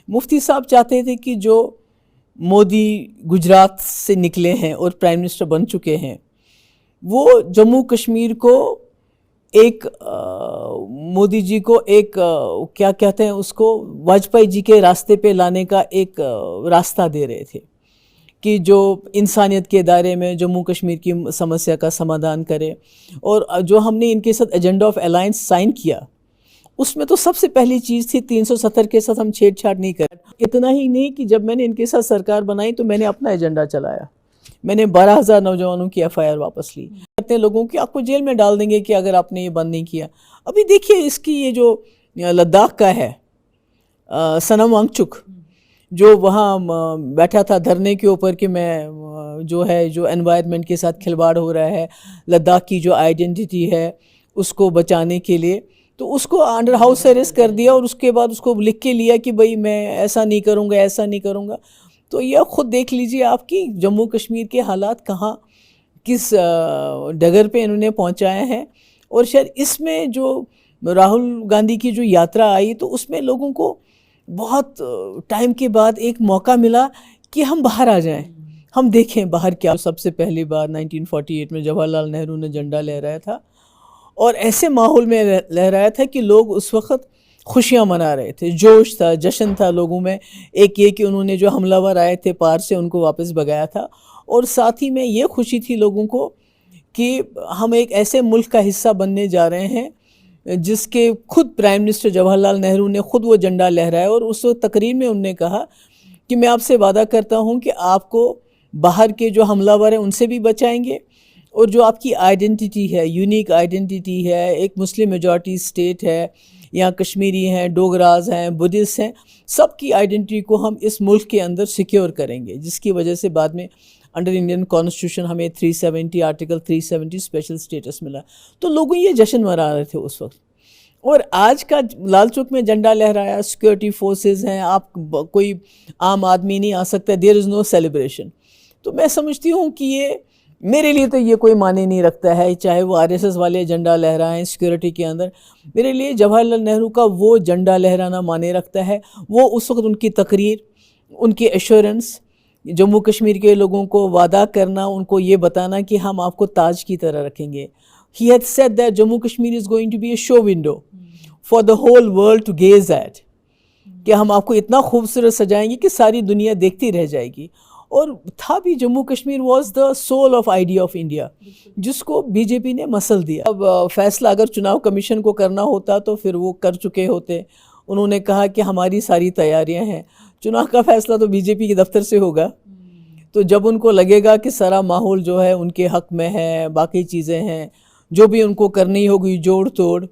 مفتی صاحب چاہتے تھے کہ جو مودی گجرات سے نکلے ہیں اور پرائم منسٹر بن چکے ہیں وہ جموں کشمیر کو ایک مودی جی کو ایک کیا کہتے ہیں اس کو واجپئی جی کے راستے پہ لانے کا ایک راستہ دے رہے تھے کہ جو انسانیت کے دائرے میں جموں کشمیر کی سمسیا کا سمادھان کرے. اور جو ہم نے ان کے ساتھ ایجنڈا آف الائنس سائن کیا اس میں تو سب سے پہلی چیز تھی 370 کے ساتھ ہم چھیڑ چھاڑ نہیں کریں. اتنا ہی نہیں کہ جب میں نے ان کے ساتھ سرکار بنائی تو میں نے اپنا ایجنڈا چلایا. میں نے 12,000 نوجوانوں کی FIR واپس لی. کہتے ہیں لوگوں کی آپ کو جیل میں ڈال دیں گے کہ اگر آپ نے یہ بند نہیں کیا. ابھی دیکھیے اس کی یہ جو لداخ کا ہے سنم وانگچک جو وہاں بیٹھا تھا دھرنے کے اوپر کہ میں جو ہے جو انوائرمنٹ کے ساتھ کھلواڑ ہو رہا ہے لداخ کی جو آئیڈینٹی ہے اس کو بچانے کے لیے، تو اس کو انڈر ہاؤس اریسٹ کر دیا اور اس کے بعد اس کو لکھ کے لیا کہ بھئی میں ایسا نہیں کروں گا ایسا نہیں کروں گا. تو یہ خود دیکھ لیجئے آپ کی جموں کشمیر کے حالات کہاں کس ڈگر پہ انہوں نے پہنچائے ہیں. اور شاید اس میں جو راہل گاندھی کی جو یاترا آئی تو اس میں لوگوں کو بہت ٹائم کے بعد ایک موقع ملا کہ ہم باہر آ جائیں، ہم دیکھیں باہر کیا. سب سے پہلی بار 1948 میں جواہر لال نہرو نے جھنڈا لہرایا تھا اور ایسے ماحول میں لہرایا تھا کہ لوگ اس وقت خوشیاں منا رہے تھے، جوش تھا، جشن تھا لوگوں میں. ایک یہ کہ انہوں نے جو حملہ ور آئے تھے پار سے ان کو واپس بھگایا تھا، اور ساتھ ہی میں یہ خوشی تھی لوگوں کو کہ ہم ایک ایسے ملک کا حصہ بننے جا رہے ہیں جس کے خود پرائم منسٹر جواہر لال نہرو نے خود وہ جھنڈا لہرایا. اور اس تقریر میں انہوں نے کہا کہ میں آپ سے وعدہ کرتا ہوں کہ آپ کو باہر کے جو حملہ ور ہیں ان سے بھی بچائیں گے، اور جو آپ کی آئیڈینٹی ہے، یونیک آئیڈینٹی ہے، ایک مسلم میجورٹی اسٹیٹ ہے، یہاں کشمیری ہیں، ڈوگراز ہیں، بدھسٹ ہیں، سب کی آئیڈینٹی کو ہم اس ملک کے اندر سیکیور کریں گے، جس کی وجہ سے بعد میں انڈر انڈین کانسٹیٹیوشن ہمیں 370 آرٹیکل 370 اسپیشل سٹیٹس ملا. تو لوگوں یہ جشن منا رہے تھے اس وقت. اور آج کا لال چوک میں جھنڈا لہرایا، سیکورٹی فورسز ہیں، آپ کوئی عام آدمی نہیں آ سکتا، دیر از نو سیلیبریشن. تو میں سمجھتی ہوں کہ یہ میرے لیے تو یہ کوئی معنی نہیں رکھتا ہے، چاہے وہ RSS والے جھنڈا لہرائیں سیکورٹی کے اندر. میرے لیے جواہر لال نہرو کا وہ جھنڈا لہرانا معنی رکھتا ہے. وہ اس وقت ان کی تقریر، ان کی ایشورنس، جموں کشمیر کے لوگوں کو وعدہ کرنا، ان کو یہ بتانا کہ ہم آپ کو تاج کی طرح رکھیں گے. He had said that Jammu Kashmir is going to be a show window for the whole world to gaze at. کہ ہم آپ کو اتنا خوبصورت سجائیں گے کہ ساری دنیا دیکھتی رہ جائے گی. اور تھا بھی Jammu Kashmir was the soul of idea of India, جس کو BJP نے مسل دیا. اب فیصلہ اگر چناؤ کمیشن کو کرنا ہوتا تو پھر وہ کر چکے ہوتے. انہوں نے کہا کہ ہماری ساری تیاریاں ہیں، چناؤ کا فیصلہ تو BJP کے دفتر سے ہوگا. تو جب ان کو لگے گا کہ سارا ماحول جو ہے ان کے حق میں ہے، باقی چیزیں ہیں جو بھی ان کو کرنی ہوگی جوڑ توڑ،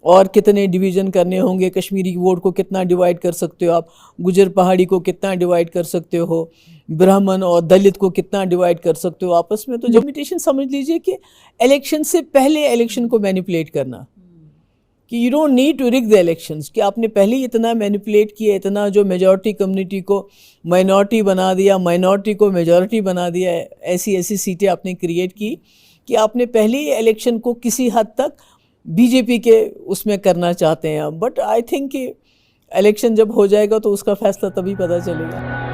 اور کتنے ڈویژن کرنے ہوں گے، کشمیری ووٹ کو کتنا ڈیوائیڈ کر سکتے ہو آپ، گجر پہاڑی کو کتنا ڈیوائیڈ کر سکتے ہو، برہمن اور دلت کو کتنا ڈیوائیڈ کر سکتے ہو آپس میں. تو لمیٹیشن سمجھ لیجئے کہ الیکشن سے پہلے الیکشن کو مینیپولیٹ کرنا، کہ you don't need to Rig the elections, کہ آپ نے پہلے ہی اتنا مینیپولیٹ کیا، اتنا جو میجورٹی کمیونٹی کو مائنورٹی بنا دیا، مائنورٹی کو میجورٹی بنا دیا، ایسی سیٹیں آپ نے کریٹ کی کہ آپ نے پہلے ہی الیکشن کو کسی حد تک BJP کے اس میں کرنا چاہتے ہیں. بٹ آئی تھنک کہ الیکشن جب ہو جائے گا تو اس کا فیصلہ تبھی پتہ چلے گا.